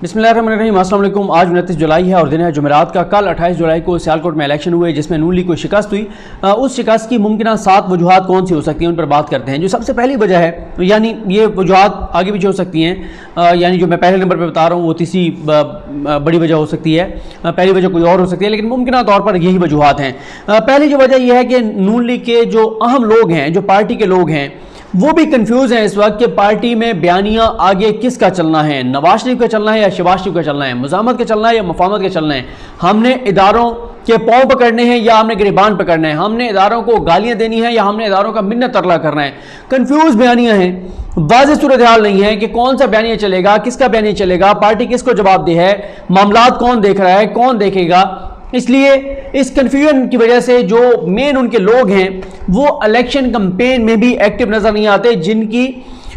बिस्मिल्लाहिर्रहमानिर्रहीम। अस्सलाम वालेकुम। आज 29 जुलाई है और दिन है जुमेरात का। कल 28 जुलाई को सियालकोट में इलेक्शन हुए जिसमें नून लीग को शिकस्त हुई। उस शिकस्त की मुमकिन 7 वजूहात कौन सी हो सकती हैं उन पर बात करते हैं। जो सबसे पहली वजह है, यानी ये वजूहात आगे पीछे हो सकती हैं, यानी जो मैं पहले नंबर पर बता रहा हूँ वो तीसरी बड़ी वजह हो सकती है, पहली वजह कोई और हो सकती है, लेकिन मुमकिन तौर पर यही वजूहात हैं। पहली जो वजह यह है कि नून लीग के जो अहम लोग हैं, जो पार्टी के लोग हैं, वो भी कंफ्यूज हैं इस वक्त कि पार्टी में बयानियां आगे किसका चलना है, नवाज शरीफ का चलना है या शहबाज शरीफ का चलना है, मुजामत का चलना है या मुफाहमत का चलना है। हमने इदारों के पांव पकड़ने हैं या हमने गिरबान पकड़ना है, हमने इदारों को गालियां देनी है या हमने इदारों का मिन्नत तरला करना है। कंफ्यूज बयानियां हैं, वाज़ेह सूरत हाल नहीं है कि कौन सा बयानिया चलेगा, किसका बयानिया चलेगा, पार्टी किसको जवाबदेह है, मामलात कौन देख रहा है, कौन देखेगा। इसलिए इस कन्फ्यूजन की वजह से जो मेन उनके लोग हैं वो इलेक्शन कैंपेन में भी एक्टिव नजर नहीं आते, जिनकी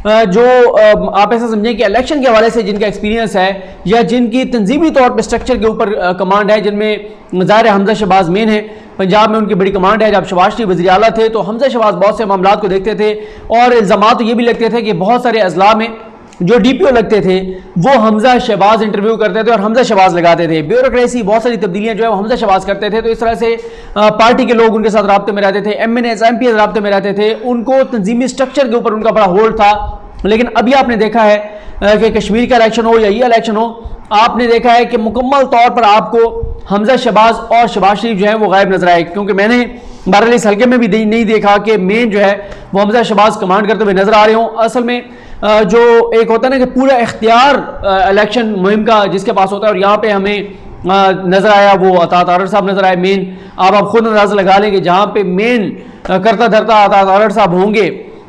जो आप ऐसा समझें कि इलेक्शन के हवाले से जिनका एक्सपीरियंस है या जिनकी तंजीमी तौर पर स्ट्रक्चर के ऊपर कमांड है, जिनमें ज़ाहिर हमजा शहबाज मेन है। पंजाब में उनकी बड़ी कमांड है। जब शहबाज शरीफ वज़ीर आला थे तो हमजा शहबाज बहुत से मामलात को देखते थे और इल्ज़ाम तो ये भी लगते थे कि बहुत सारे अजला में जो डीपीओ लगते थे वो हमजा शहबाज इंटरव्यू करते थे और हमजा शहबाज लगाते थे। ब्यूरोक्रेसी बहुत सारी तब्दीलियां जो है वो हमजा शहबाज करते थे। तो इस तरह से पार्टी के लोग उनके साथ राब्ते में रहते थे, एमएनएस एमपीएस राब्ते में रहते थे, उनको तंजीमी स्ट्रक्चर के ऊपर उनका बड़ा होल्ड था। लेकिन अभी आपने देखा है कि कश्मीर का इलेक्शन हो या ये इलेक्शन हो, आपने देखा है कि मुकम्मल तौर पर आपको हमजा शहबाज और शहबाज शरीफ जो है वो गायब नजर आए, क्योंकि मैंने बहरहाल इस हल्के में भी नहीं देखा कि मेन जो है वो हमजा शहबाज कमांड करते हुए नजर आ रहे हों। असल में जो एक होता है ना कि पूरा इख्तियार इलेक्शन मुहिम का जिसके पास होता है, और यहाँ पे हमें नजर आया वो अता तारड़ साहब नजर आए मेन। आप खुद अंदाजा लगा लें कि जहाँ पे मेन करता धरता अता तारड़ साहब होंगे,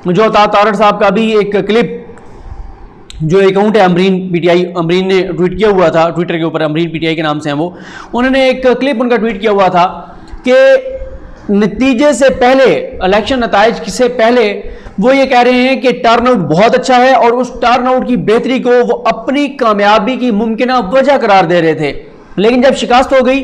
जो अता तारड़ साहब का भी एक क्लिप जो अकाउंट है अमरीन पीटीआई, अमरीन ने ट्वीट किया हुआ था ट्विटर के ऊपर, अमरीन पीटीआई के नाम से हैं वो, उन्होंने एक क्लिप उनका ट्वीट किया हुआ था कि नतीजे से पहले, इलेक्शन नताइज से पहले वो ये कह रहे हैं कि टर्नआउट बहुत अच्छा है और उस टर्नआउट की बेहतरी को वो अपनी कामयाबी की मुमकिन वजह करार दे रहे थे। लेकिन जब शिकस्त हो गई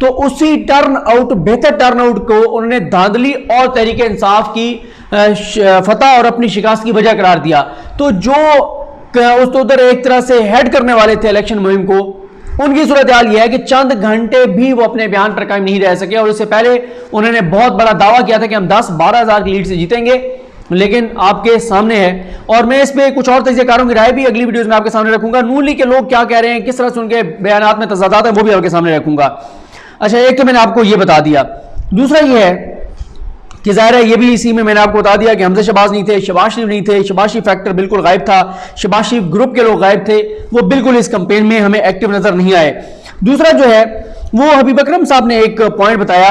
तो उसी टर्नआउट, बेहतर टर्नआउट को उन्होंने धांधली और तहरीक इंसाफ की फतह और अपनी शिकस्त की वजह करार दिया। तो जो उस तो उधर एक तरह से हेड करने वाले थे इलेक्शन मुहिम को, उनकी सूरत हाल यह है कि चंद घंटे भी वो अपने बयान पर कायम नहीं रह सके। और इससे पहले उन्होंने बहुत बड़ा दावा किया था कि हम 10-12 हज़ार की लीड से जीतेंगे, लेकिन आपके सामने है। और मैं इसमें कुछ और तजज़ियाकारों की राय भी अगली वीडियोस में आपके सामने रखूंगा। नून लीग के लोग क्या कह रहे हैं, किस तरह से उनके बयानात में तज़ादात है, वो भी आपके सामने रखूंगा। अच्छा, एक तो मैंने आपको ये बता दिया। दूसरा ये है कि ज़ाहिर है ये भी इसी में मैंने आपको बता दिया कि हमजा शहबाज नहीं थे, शहबाज शरीफ नहीं थे, शहबाज शरीफ फैक्टर बिल्कुल गायब था, शहबाज शरीफ ग्रुप के लोग गायब थे, वो बिल्कुल इस कैंपेन में हमें एक्टिव नजर नहीं आए। दूसरा जो है वो हबीब अकरम साहब ने एक पॉइंट बताया,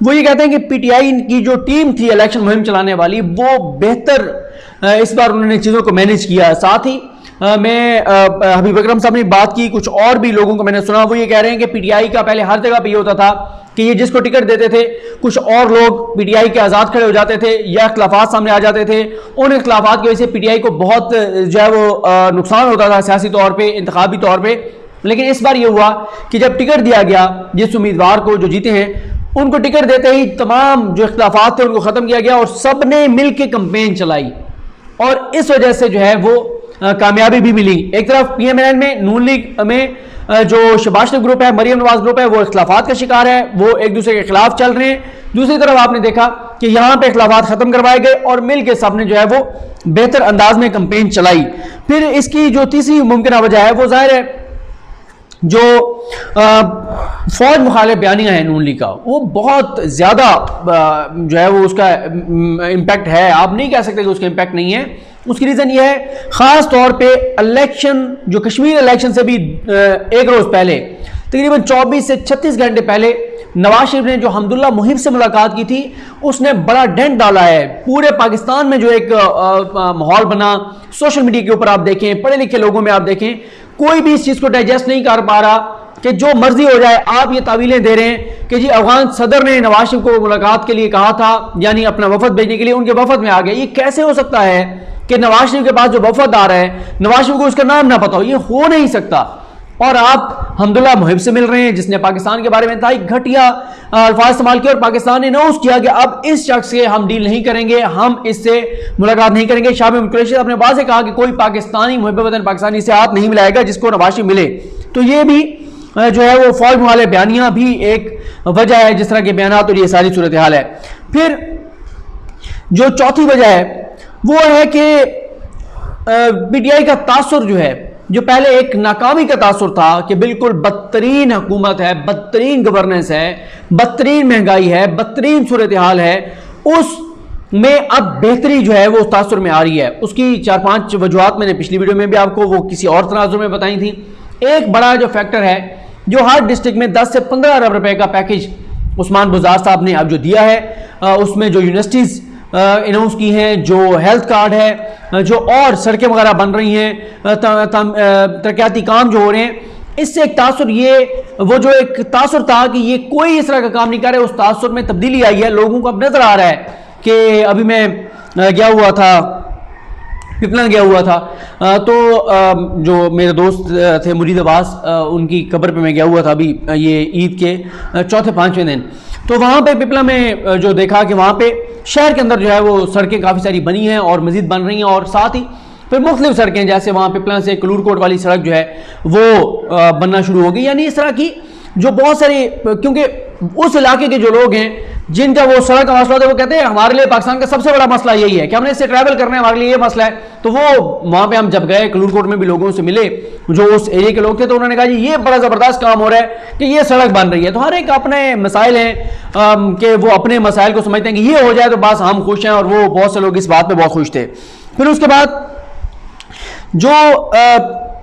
वो ये कहते हैं कि पीटीआई की जो टीम थी इलेक्शन मुहिम चलाने वाली, वो बेहतर इस बार उन्होंने चीज़ों को मैनेज किया। साथ ही मैं हबीब अकरम साहब ने बात की, कुछ और भी लोगों को मैंने सुना, वो ये कह रहे हैं कि पीटीआई का पहले हर जगह पे ये होता था कि ये जिसको टिकट देते थे कुछ और लोग पीटीआई के आज़ाद खड़े हो जाते थे या इख्तिलाफात सामने आ जाते थे। उन इख्तिलाफात की वजह से पीटीआई को बहुत जो है वो नुकसान होता था सियासी तौर पर, इंतखाबी तौर पर। लेकिन इस बार ये हुआ कि जब टिकट दिया गया जिस उम्मीदवार को जो जीते हैं, उनको टिकट देते ही तमाम जो इख्तिलाफात थे उनको ख़त्म किया गया और सब ने मिल के कंपेन चलाई और इस वजह से जो है वो कामयाबी भी मिली। एक तरफ पीएमएल में, नून लीग में जो शहबाज शरीफ ग्रुप है, मरियम नवाज ग्रुप है, वो इख्तिलाफात का शिकार है, वो एक दूसरे के खिलाफ चल रहे हैं। दूसरी तरफ आपने देखा कि यहां पे इख्तिलाफात खत्म करवाए गए और मिल के सबने जो है वो बेहतर अंदाज में कंपेन चलाई। फिर इसकी जो तीसरी मुमकिन वजह है वो जाहिर है जो फौज मुखालिफ बयानियां है नून लीग का, वो बहुत ज़्यादा जो है वो उसका इम्पैक्ट है। आप नहीं कह सकते कि उसका इम्पैक्ट नहीं है। उसकी रीज़न ये है, ख़ास तौर पे इलेक्शन, जो कश्मीर इलेक्शन से भी एक रोज़ पहले, तकरीबन 24 से 36 घंटे पहले नवाज शरीफ ने जो हमदुल्ला मुहिब से मुलाकात की थी, उसने बड़ा डेंट डाला है पूरे पाकिस्तान में। जो एक माहौल बना सोशल मीडिया के ऊपर, आप देखें, पढ़े लिखे लोगों में आप देखें, कोई भी इस चीज़ को डाइजेस्ट नहीं कर पा रहा कि जो मर्जी हो जाए। आप ये तावीलें दे रहे हैं कि जी अफगान सदर ने नवाज शरीफ को मुलाकात के लिए कहा था, यानी अपना वफद भेजने के लिए, उनके वफद में आ गए। ये कैसे हो सकता है कि नवाज शरीफ के पास जो वफद आ रहा है, नवाज शरीफ को उसका नाम ना पता हो? ये हो नहीं सकता। और आप हमदुल्ला मुहिब से मिल रहे हैं जिसने पाकिस्तान के बारे में था घटिया अल्फाज इस्तेमाल किए और पाकिस्तान ने अनाउंस किया कि अब इस शख्स से हम डील नहीं करेंगे, हम इससे मुलाकात नहीं करेंगे। शाह महमूद कुरैशी साहब ने वाज़ेह कहा कि कोई पाकिस्तानी मुहिब वतन पाकिस्तानी से हाथ नहीं मिलाएगा जिसको नवाज शरीफ मिले। तो ये भी जो है वो फौज वाले बयानियां भी एक वजह है जिस तरह के बयानात और ये सारी सूरत हाल है। फिर जो चौथी वजह है वो है कि पीटीआई का तासुर जो है, जो पहले एक नाकामी का तासुर था कि बिल्कुल बदतरीन हुकूमत है, बदतरीन गवर्नेंस है, बदतरीन महंगाई है, बदतरीन सूरत हाल है, उसमें अब बेहतरी जो है वो उस तासुर में आ रही है। उसकी 4-5 वजूहात मैंने पिछली वीडियो में भी आपको वो किसी और तनाजुर में बताई थी। एक बड़ा जो फैक्टर है, जो हर डिस्ट्रिक्ट में 10 से 15 अरब रुपए का पैकेज उस्मान बुज़दार साहब ने अब जो दिया है, उसमें जो यूनिवर्सिटीज़ अनाउंस की हैं, जो हेल्थ कार्ड है, जो और सड़कें वगैरह बन रही हैं, तरक्याती काम जो हो रहे हैं, इससे एक तासुर ये वो जो एक तासुर था कि ये कोई इस तरह का काम नहीं कर रहे, उस तासुर में तब्दीली आई है। लोगों को अब नजर आ रहा है कि अभी मैं गया हुआ था, पिपला गया हुआ था, तो जो मेरे दोस्त थे मुरीद अब्बास, उनकी कब्र पे मैं गया हुआ था अभी ये ईद के चौथे 5वें दिन। तो वहाँ पे पिपला में जो देखा कि वहाँ पे शहर के अंदर जो है वो सड़कें काफ़ी सारी बनी हैं और मज़ीद बन रही हैं, और साथ ही फिर मुख्तलिफ सड़कें, जैसे वहाँ पिपला से कलूरकोट वाली सड़क जो है वो बनना शुरू हो गई। यानी इस तरह की जो बहुत सारी, क्योंकि उस इलाके के जो लोग हैं जिनका वो सड़क का मसला होता है, वो कहते हैं हमारे लिए पाकिस्तान का सबसे बड़ा मसला यही है कि हमने इससे ट्रैवल करना है, हमारे लिए ये मसला है। तो वो वहाँ पे हम जब गए कलूरकोट में भी लोगों से मिले जो उस एरिया के लोग थे, तो उन्होंने कहा जी ये बड़ा ज़बरदस्त काम हो रहा है कि ये सड़क बन रही है। तो हर एक अपने मसाइल हैं कि वो अपने मसाइल को समझते हैं कि ये हो जाए तो बस हम खुश हैं, और वो बहुत से लोग इस बात पर बहुत खुश थे। फिर उसके बाद जो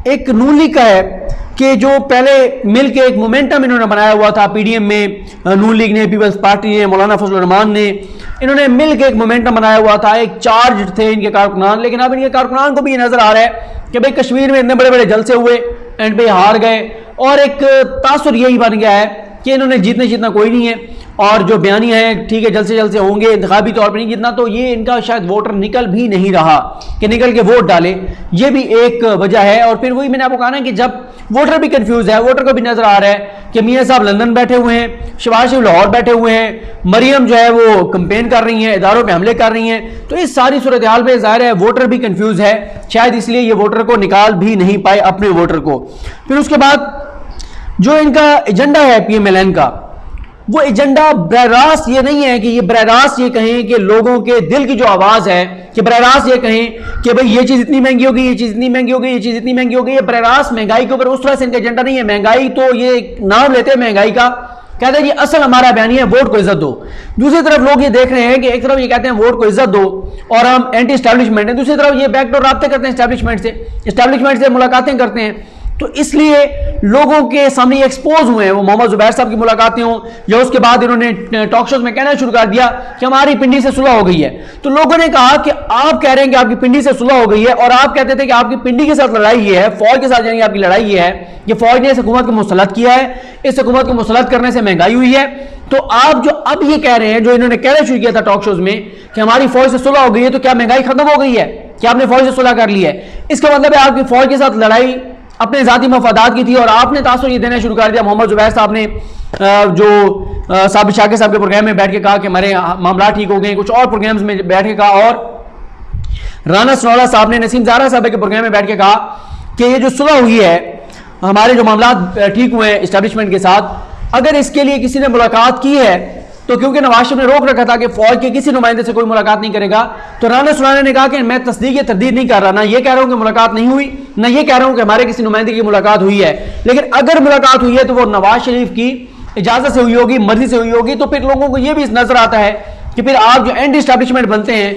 एक नून लीग का है कि जो पहले मिल के एक मोमेंटम इन्होंने बनाया हुआ था पीडीएम में, नून लीग ने, पीपल्स पार्टी ने, मौलाना फजल रहमान ने, इन्होंने मिल के एक मोमेंटम बनाया हुआ था, एक चार्ज थे इनके कारकुनान। लेकिन अब इनके कारकुनान को भी ये नजर आ रहा है कि भाई कश्मीर में इतने बड़े बड़े जलसे हुए, एंड पे हार गए, और एक तासुर यही बन गया है कि इन्होंने जीतना कोई नहीं है, और जो बयानियां हैं ठीक है जल्द से जल्द से होंगे, इंतखाबी तौर पर नहीं जीतना, तो ये इनका शायद वोटर निकल भी नहीं रहा कि निकल के वोट डाले, ये भी एक वजह है। और फिर वही मैंने आपको कहा ना कि जब वोटर भी कंफ्यूज है, वोटर को भी नजर आ रहा है कि मियाँ साहब लंदन बैठे हुए हैं, शहबाज शरीफ लाहौर बैठे हुए हैं, मरियम जो है वो कंपेन कर रही हैं, इदारों पे हमले कर रही हैं, तो इस सारी सूरत हाल में जाहिर है वोटर भी कंफ्यूज है, शायद इसलिए ये वोटर को निकाल भी नहीं पाए अपने वोटर को। फिर उसके बाद जो इनका एजेंडा है पीएमएलएन का, वो एजेंडा बरह रास्त ये नहीं है कि ये बरह रास्त ये कहें कि लोगों के दिल की जो आवाज है कि बरह रास्त ये कहें कि भाई ये चीज इतनी महंगी होगी, ये चीज इतनी महंगी होगी, ये चीज इतनी महंगी होगी। ये बरह रास्त महंगाई के ऊपर उस तरह से इनका एजेंडा नहीं है। महंगाई तो ये नाम लेते हैं महंगाई का, कहते हैं कि असल हमारा बयान है वोट को इज्जत दो। दूसरी तरफ लोग ये देख रहे हैं कि एक तरफ ये कहते हैं वोट को इज्जत दो और हम एंटी एस्टैब्लिशमेंट हैं, दूसरी तरफ ये बैकडोर राब्ते करते हैं एस्टैब्लिशमेंट से मुलाकातें करते हैं। तो इसलिए लोगों के सामने एक्सपोज हुए हैं, वो मोहम्मद जुबैर साहब की मुलाकातें हों या उसके बाद इन्होंने टॉक शोज में कहना शुरू कर दिया कि हमारी पिंडी से सुलह हो गई है। तो लोगों ने कहा कि आप कह रहे हैं कि आपकी पिंडी से सुलह हो गई है, और आप कहते थे कि आपकी पिंडी के साथ लड़ाई ये है, फौज के साथ यानी आपकी लड़ाई ये है कि फौज ने इस हुकूमत को मुसल्लत किया है, इस हुकूमत को मुसल्लत करने से महंगाई हुई है। तो आप जो अब ये कह रहे हैं, जो इन्होंने कहना शुरू किया था टॉक शोज में कि हमारी फौज से सुलह हो गई है, तो क्या महंगाई खत्म हो गई है? क्या आपने फौज से सुलह कर ली है? इसका मतलब है आपकी फौज के साथ लड़ाई अपने जाती मफादात की थी, और आपने तासुर ये देना शुरू कर दिया। मोहम्मद जुबैर साहब ने जो साबिर शाकिर साहब के प्रोग्राम में बैठ के कहा कि हमारे मामला ठीक हो गए, कुछ और प्रोग्राम्स में बैठ के कहा, और राना सनौला साहब ने नसीम ज़ारा साहब के प्रोग्राम में बैठ के कहा कि ये जो सुलह हुई है, हमारे जो मामला ठीक हुए हैं इस्टेब्लिशमेंट के साथ, अगर इसके लिए किसी ने मुलाकात की है तो क्योंकि नवाज शरीफ ने रोक रखा था कि फौज के किसी नुमाइंदे से कोई मुलाकात नहीं करेगा, तो राना सनौला ने कहा कि मैं तस्दीक या तरदीद नहीं कर रहा, ना ये कह रहा हूं कि मुलाकात नहीं हुई, ना ये कह रहा हूं कि हमारे किसी नुमाइंदे की मुलाकात हुई है, लेकिन अगर मुलाकात हुई है तो वो नवाज शरीफ की इजाजत से हुई होगी, मर्जी से हुई होगी। तो फिर लोगों को यह भी नजर आता है कि फिर आप जो एंटी एस्टैब्लिशमेंट बनते हैं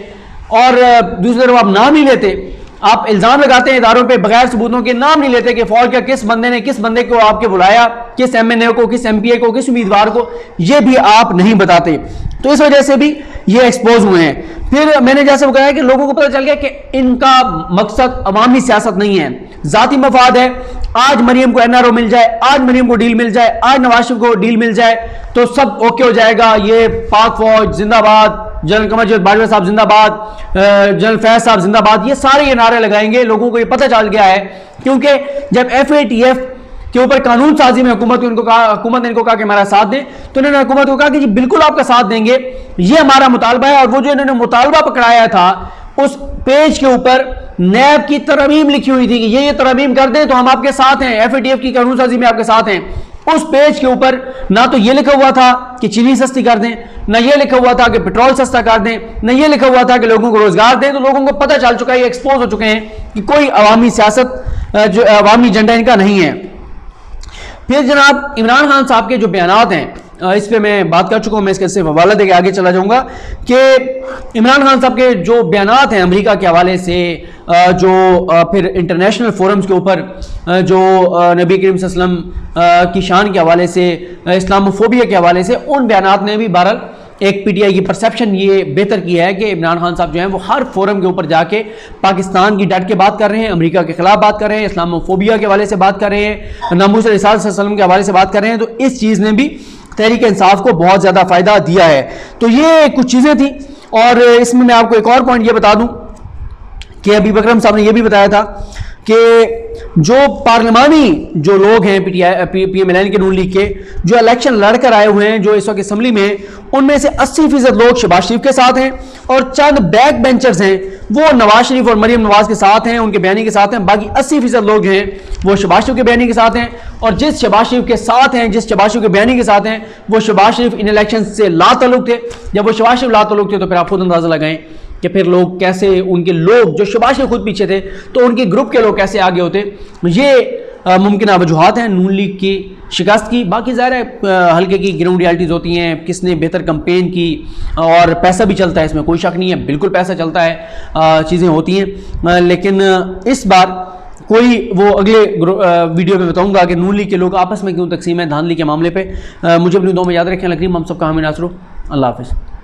और दूसरी तरफ आप नाम नहीं लेते, आप इल्जाम लगाते हैं इदारों पे बगैर सबूतों के, नाम नहीं लेते कि फौज का किस बंदे ने किस बंदे को आपके बुलाया, किस एमएनए को, किस एमपीए को, किस उम्मीदवार को, ये भी आप नहीं बताते। तो इस वजह से भी ये एक्सपोज हुए हैं। फिर मैंने जैसे बताया कि लोगों को पता चल गया कि इनका मकसद अवामी सियासत नहीं है, जाती मफाद है। आज मरियम को एनआरओ मिल जाए, आज मरियम को डील मिल जाए, आज नवाज शरीफ को डील मिल जाए तो सब ओके हो जाएगा। ये पाक फौज जिंदाबाद, जनरल कमर बाजवा साहब जिंदाबाद, जनरल फैज साहब जिंदाबाद, ये सारे ये नारे लगाएंगे। लोगों को ये पता चल गया है, क्योंकि जब FATF के ऊपर कानून साजी में हुकूमत ने इनको कहा कि हमारा साथ दें, तो इन्होंने हुकूमत को कहा कि जी बिल्कुल आपका साथ देंगे, ये हमारा मुतालबा है। और वो जो इन्होंने मुतालबा पकड़ाया था उस पेज के ऊपर नैब की तरमीम लिखी हुई थी कि ये तरमीम कर दें तो हम आपके साथ हैं, FATF की कानून साजी में आपके साथ हैं, उस पेज के ऊपर ना तो ये लिखा हुआ था कि चीनी सस्ती कर दें, ना ये लिखा हुआ था कि पेट्रोल सस्ता कर दें, ना ये लिखा हुआ था कि लोगों को रोजगार दें। तो लोगों को पता चल चुका है, ये एक्सपोज हो चुके हैं कि कोई अवामी सियासत जो अवामी एजेंडा इनका नहीं है। फिर जनाब इमरान खान साहब के जो बयानात हैं, इस पे मैं बात कर चुका हूं, मैं इसके सिर्फ हवाला देके आगे चला जाऊंगा कि इमरान खान साहब के जो बयानात हैं अमेरिका के हवाले से, जो फिर इंटरनेशनल फोरम्स के ऊपर जो नबी करीम सल्लल्लाहु अलैहि वसल्लम की शान के हवाले से, इस्लामोफोबिया के हवाले से, उन बयानात ने भी बहरहाल एक PTI की परसेप्शन ये बेहतर की है कि इमरान खान साहब जो हैं वो हर फोरम के ऊपर जाके पाकिस्तान की डट के बात कर रहे हैं, अमेरिका के खिलाफ बात कर रहे हैं, इस्लामोफोबिया के हवाले से बात कर रहे हैं, नामूस रिसालत सल्लल्लाहु अलैहि वसल्लम के हवाले से बात कर रहे हैं। तो इस चीज़ ने भी तहरीक इंसाफ को बहुत ज़्यादा फ़ायदा दिया है। तो ये कुछ चीज़ें थी, और इसमें मैं आपको एक और पॉइंट ये बता दूं कि अभी बकरम साहब ने ये भी बताया था कि जो पार्लिमानी जो लोग हैं PMLN के नून लीग के जो इलेक्शन लड़कर आए हुए हैं, जो इस वक्त असम्बली में, उनमें से 80% लोग शहबाज शरीफ के साथ हैं, और चंद बैक बेंचर्स हैं वो नवाज शरीफ और मरीम नवाज के साथ हैं, उनके बयानी के साथ हैं। बाकी 80% लोग हैं वो शहबाज शरीफ के बयानी के साथ हैं, और जिस शहबाज शरीफ के साथ हैं, जिस शहबाज शरीफ के बयानी के साथ हैं, वो शहबाज शरीफ इन इलेक्शन से लाताल्लुक थे। जब वो शहबाज शरीफ लाताल्लुक थे तो फिर आप खुद अंदाजा लगाएं कि फिर लोग कैसे, उनके लोग जो शहबाज शरीफ खुद पीछे थे तो उनके ग्रुप के लोग कैसे आगे होते। ये मुमकिन वजूहात हैं नून लीग की शिकस्त की। बाकी ज़ाहिर है हल्के की ग्राउंड रियलिटीज़ होती हैं, किसने बेहतर कंपेन की, और पैसा भी चलता है, इसमें कोई शक नहीं है, बिल्कुल पैसा चलता है, चीज़ें होती हैं। लेकिन इस बार कोई वो अगले वीडियो में बताऊंगा कि नून लीग के लोग आपस में क्यों तकसीम है धांधली के मामले पे। मुझे अपनी दुआ में याद रखें। लकरीम हम सबका हामी नासरो। अल्लाह हाफ़िज़।